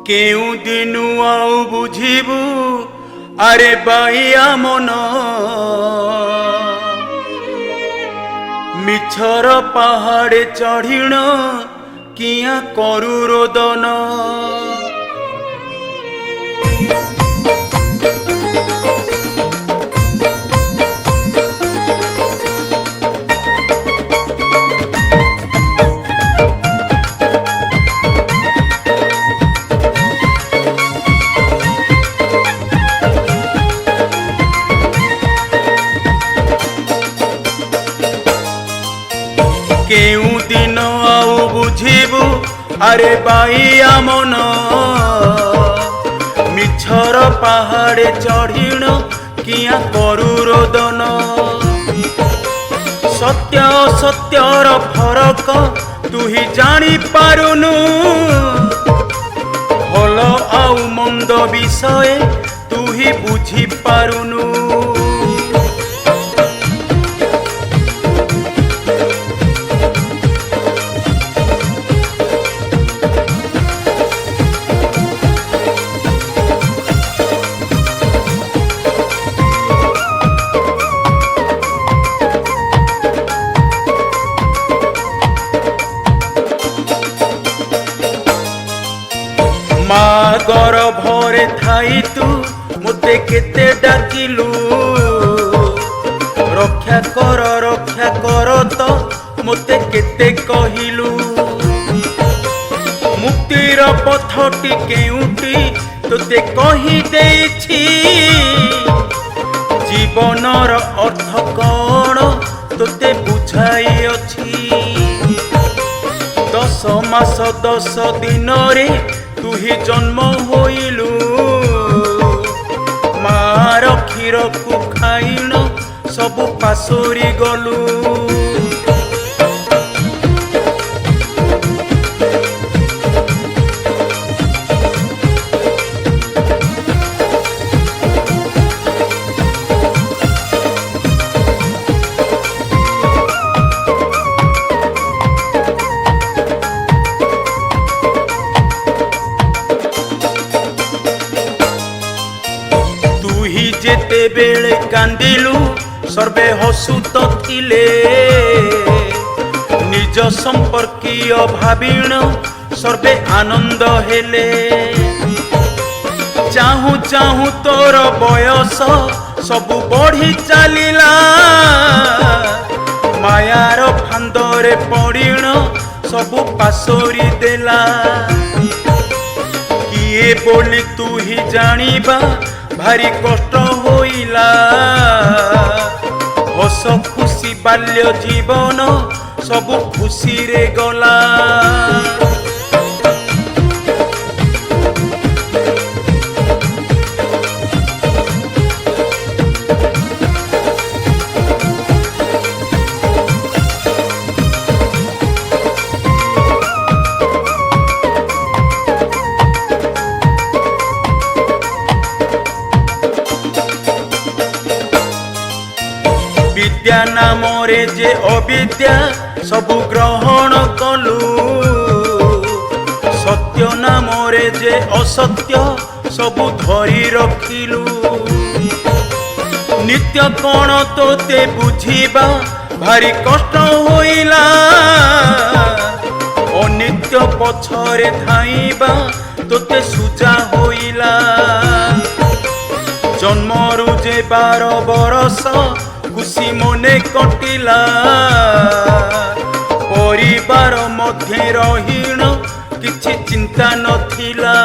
केउ दिनु आउ बुझिबु आरे बाइया मन मिछर पहाड़े चढ़िण किया करू रोदन केउ दिन आउ बुझिबु आरे बाइया मन मिछर पहाड़े चढ़िण किया करू रोदन सत्य असत्यर फरक तू ही जानी पारुनु भल आउ मंद विषय तू ही बुझी पारुनु माँ गर्भरे थाई तू मते केते डाकिलु रक्षा कर तो मते केते कहिलु मुक्तिर पथटी केउटी तोते कहि देछि जीवनर अर्थ कौन तोते बुझाई अछि 10 मास 10 दिन रे तू ही जन्म होइलु मार क्षीर को खाइण सबु पासोरी गलु जेते बेले कांदिलु सर्वे हसुत थिले निज संपर्कीय भाविण सर्वे आनंद हेले चाहू चाहू तोर बयस सबु बढ़ी चलिला मायार फांदरे पड़िण सबु पासोरी देला किए बोली तू ही जानिबा भारी कष्ट होइला हस खुशी बाल्य जीवन सबु खुशी रे गला विद्या नाम रे जे अविद्या सबु ग्रहण कलु सत्य नाम रे जे असत्य सबु धरी रखिलु नित्य कौन तोते बुझिबा भारी कष्ट होइला अनित्य पछरे धाइबा तोते सुजा होइला जन्मरु जे 12 बरस खुशी मने कटिला परिवार मध्य रहीण किछि चिंता नथिला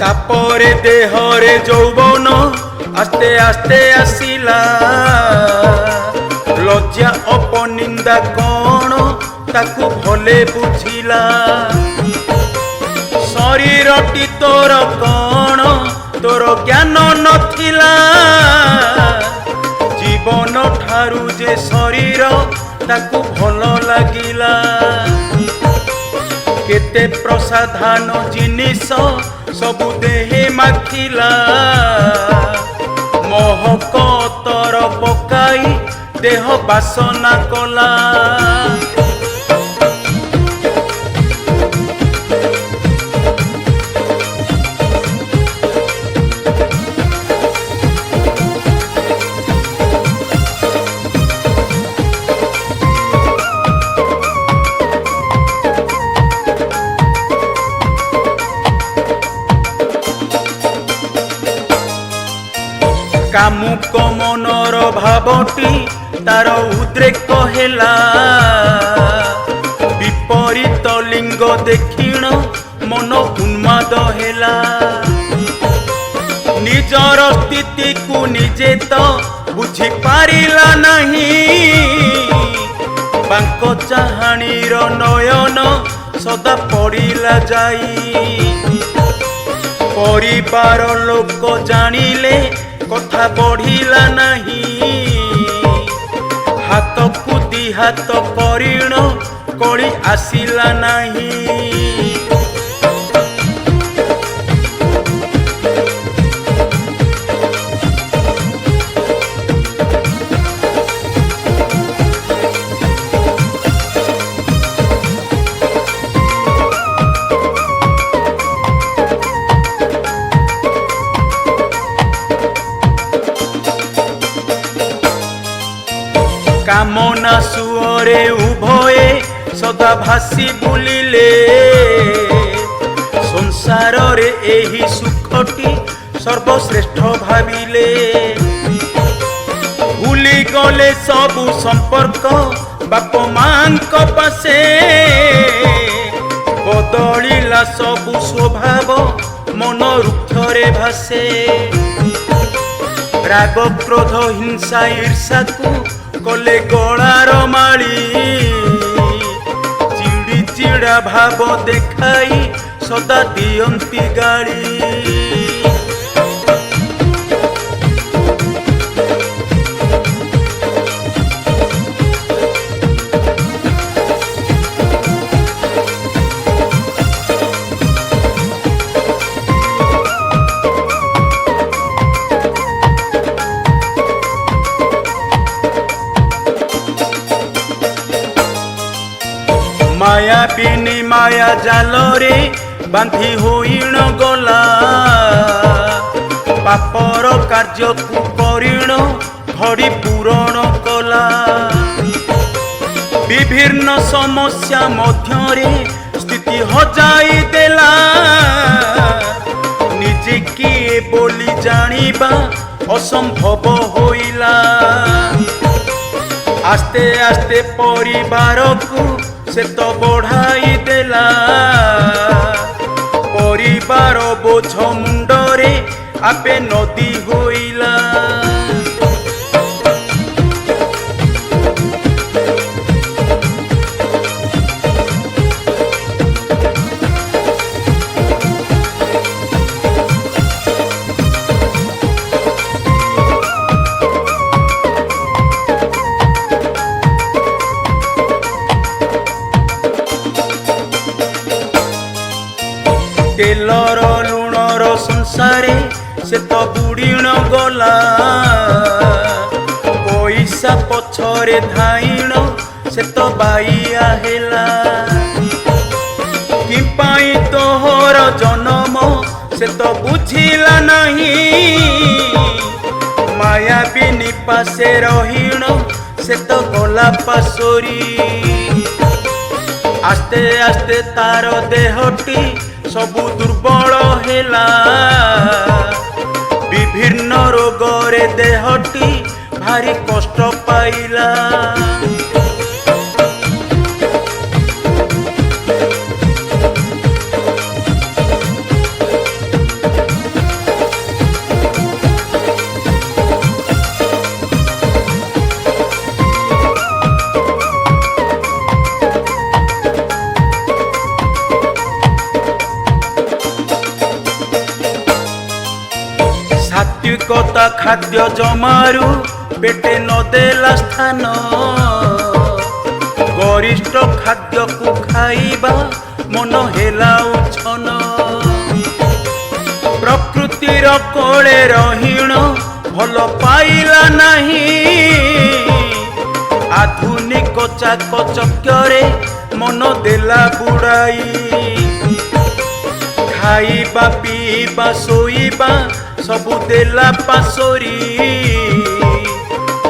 तापरे देहरे यौवन आस्ते आस्ते आसिला लज्जा अपनिंदा कौन ताकू भले बुझिला शरीरटी तोर कौन तोर ज्ञान नथिला जीवन ठारू जे शरीर ताकू भल लागिला केते प्रसाधान जिनिस सबु देहे माखिला महक तर पकाई देह बासना कला कामुक मनर भावटी तार उद्रेक हेला विपरीत लिंग देखिण मन उन्माद हेला निजर स्थिति को निजे तो बुझी पारिला नहीं बांक चाहाणीर नयन सदा पड़िला जाई परिवार लोक जानिले कथा बढ़िला नहीं हाथ को दी हाथ करिण कली आसिला नहीं कामना सुअरे उभये सदा भासी बुलिले संसार रे एही सुखटी सर्वश्रेष्ठ भाविले भूली गले सबु संपर्क बाप मांक पासे बदलिला सबु स्वभाव मन रुक्षरे भासे राग क्रोध हिंसा ईर्षा को कले गलार माली चिड़ी चिड़ा भाव देखाई सदा दियंती गाड़ी माया बिनी माया जाल रे बांधी होइण गला पापर कार्य को करिण घड़ी पूरण कला विभिन्न समस्या मध्यरे स्थिति हजाई देला निजे किए बोली जानिबा असंभव होइला आस्ते आस्ते परिवार को से तो बढ़ाई देला परिवार बोझ मुंडरे आपे नदी होइला तेलर लुणर संसारे से तो बुड़ीण गला पैसा पछरे धाइण से तो बाइया हेला कि पाई तोहर जन्म से तो बुझिला नहीं माया बिनी पासे रहीण से तो गला पासोरी आस्ते आस्ते तार देहटी सबु दुर्बल हेला विभिन्न रोगरे देहटी भारी कष्ट पाइला ପୌଷ୍ଟିକତା ଖାଦ୍ୟ ଜମାରୁ ପେଟେ ନଦେଲା ସ୍ଥାନ ଗରିଷ୍ଠ ଖାଦ୍ୟକୁ ଖାଇବା ମନ ହେଲା ଉଚ୍ଛନ ପ୍ରକୃତିର କୋଳେ ରହିଣ ଭଲ ପାଇଲା ନାହିଁ ଆଧୁନିକ ଚାକଚକ୍ୟରେ ମନ ଦେଲା ବୁଡ଼ାଇ ଖାଇବା ପିଇବା ଶୋଇବା ସବୁ ଦେଲା ପାଶୋରି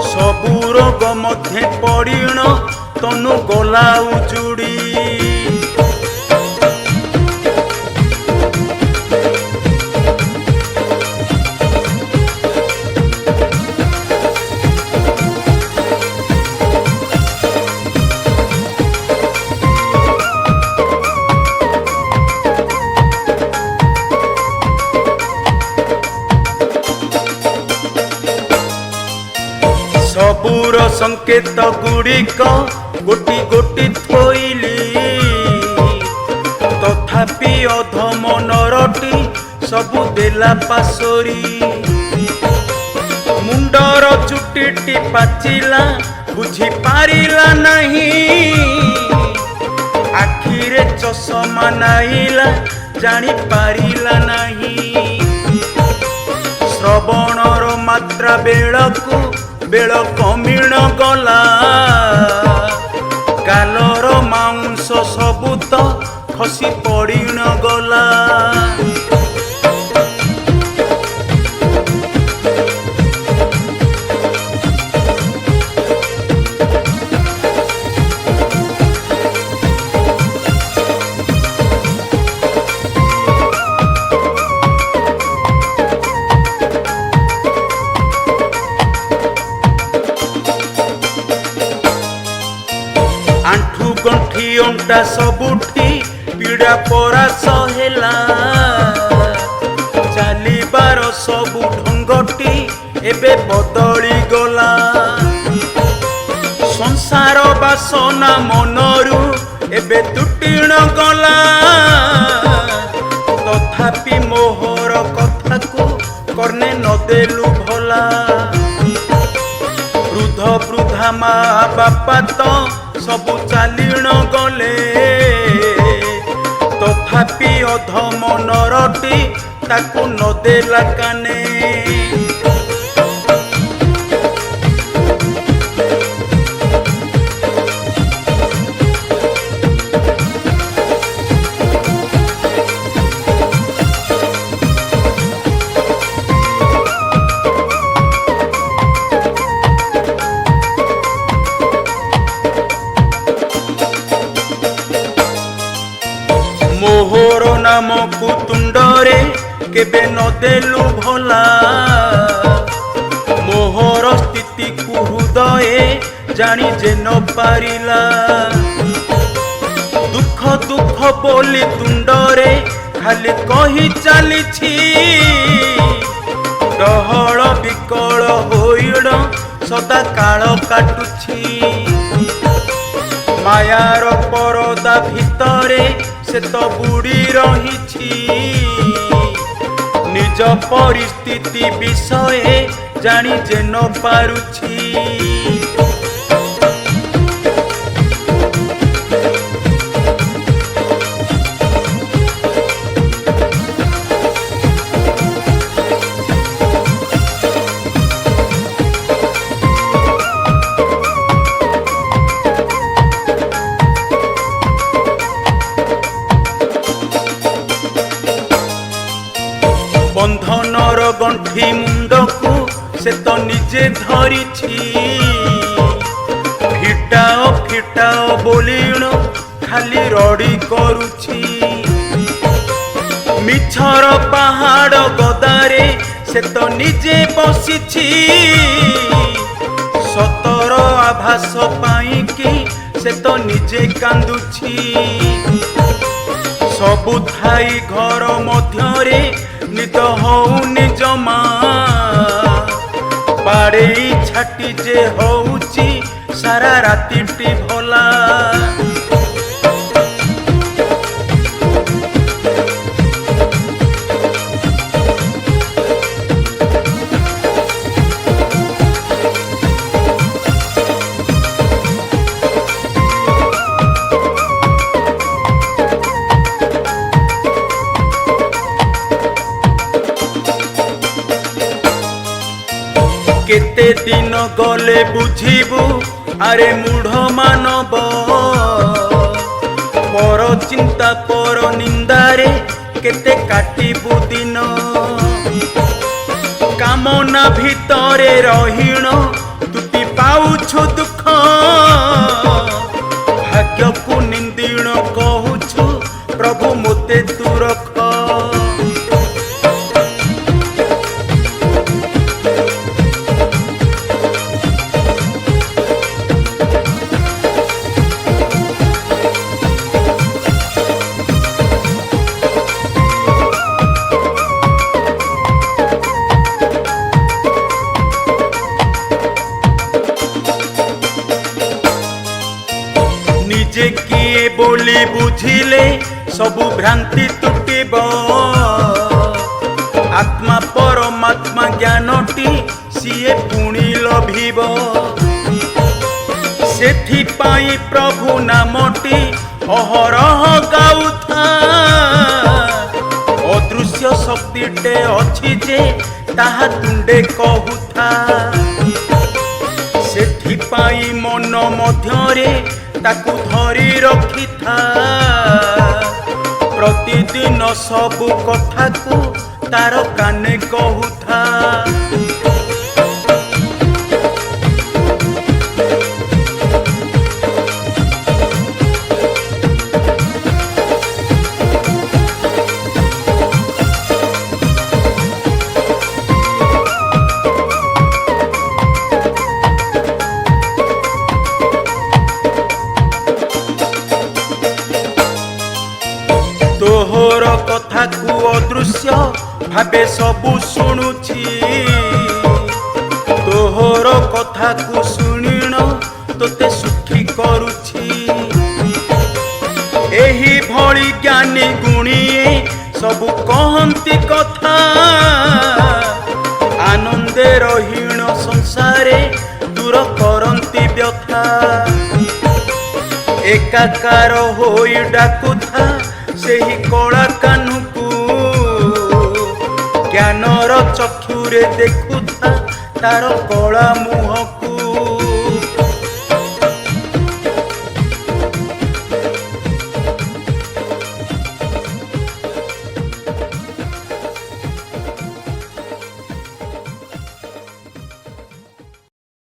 ସବୁ ରୋଗ ମଧ୍ୟ ପଡ଼ିଣ ତନୁ ଗଲା ଉଜୁଡ଼ି ସବୁର ସଂକେତ ଗୁଡ଼ିକ ଗୋଟି ଗୋଟି ଥୋଇଲି ତଥାପି ଅଧମ ନରଟି ସବୁ ଦେଲା ପାଶୋରି ମୁଣ୍ଡର ଚୁଟିଟି ପାଚିଲା ବୁଝି ପାରିଲା ନାହିଁ ଆଖିରେ ଚଷମା ନାଇଲା ଜାଣି ପାରିଲା ନାହିଁ ଶ୍ରବଣର ମାତ୍ରା ବେଳକୁ ବେଳ କମିଣ ଗଲା ଗାଲର ମାଂସ ସବୁ ତ ଖସି ପଡ଼ିଣ ଗଲା ଗଣ୍ଠି ଅଣ୍ଟା ସବୁଠି ପୀଡ଼ା ପରାସ ହେଲା ଚାଲିବାର ସବୁ ଢଙ୍ଗଟି ଏବେ ବଦଳି ଗଲା ସଂସାର ବାସନା ମନରୁ ଏବେ ତୁଟିଣ ଗଲା ତଥାପି ମୋହର କଥାକୁ କର୍ଣ୍ଣେ ନଦେଲୁ ଭଲା ବୃଦ୍ଧ ବୃଦ୍ଧା ମା ବାପା ତ ସବୁ ଚାଲିଣ ଗଲେ ତଥାପି ଅଧମ ନରଟି ତାକୁ ନଦେଲା କାନେ ମୋହର ନାମକୁ ତୁଣ୍ଡରେ କେବେ ନଦେଲୁ ଭଲା ମୋହର ସ୍ଥିତିକୁ ହୃଦଏ ଜାଣି ଯେ ନ ପାରିଲା ଦୁଃଖ ଦୁଃଖ ବୋଲି ତୁଣ୍ଡରେ ଖାଲି କହି ଚାଲିଛି ଡହଳ ବିକଳ ହୋଇଣ ସଦା କାଳ କାଟୁଛି ମାୟାର ପରଦା ଭିତରେ ସେ ତ ବୁଡ଼ି ରହିଛି ନିଜ ପରିସ୍ଥିତି ବିଷୟ ଜାଣି ଯେ ନ ପାରୁଛି ବନ୍ଧନର ଗଣ୍ଠି ମୁଣ୍ଡକୁ ସେ ତ ନିଜେ ଧରିଛି ଫିଟାଅ ଫିଟାଅ ବୋଲିଣ ଖାଲି ରଡ଼ି କରୁଛି ମିଛର ପାହାଡ଼ ଗଦାରେ ସେ ତ ନିଜେ ବସିଛି ସତର ଆଭାସ ପାଇଁକି ସେ ତ ନିଜେ କାନ୍ଦୁଛି ସବୁ ଥାଇ ଘର ମଧ୍ୟରେ ନିଦ ହଉନି ଜମା ବାଡ଼େଇ ଛାଟି ଯେ ହଉଛି ସାରା ରାତିଟି ଭଲା केते दिन गले बुझिबू आरे मूढ़ मानव पर चिंता पर निंदारे केते काटिबू दिन कामना भितरे रहीण तुटी पाउछु दुख भाग्य को निंदीण कहूछु प्रभु मोते तू रख निजे किए बोली बुझिले सबु भ्रांति तुटिब आत्मा परमात्मा ज्ञानटी सीए पुणी लभिब सेथिपाई प्रभु नामटी अहरह गाउथा अदृश्य शक्तिटे अछि जे ताहा तुंडे कहूथा सेथिपाई मन मध्यरे ताकू धरी रखी था प्रतिदिन सबु कथा को तार काने कहूथा तोहर कथा को अदृश्य भावे सबु शुणुछि तोहर कथा को शुणिण तोते सुखी करुछि एही भली ज्ञानी गुणीए सबु कहंती कथा आनंदे रहीण संसारे दूर करंती व्यथा एकाकार होई डाकुथा सेही कला कानुकू ज्ञानर चक्षुरे देखुथा तार कला मुह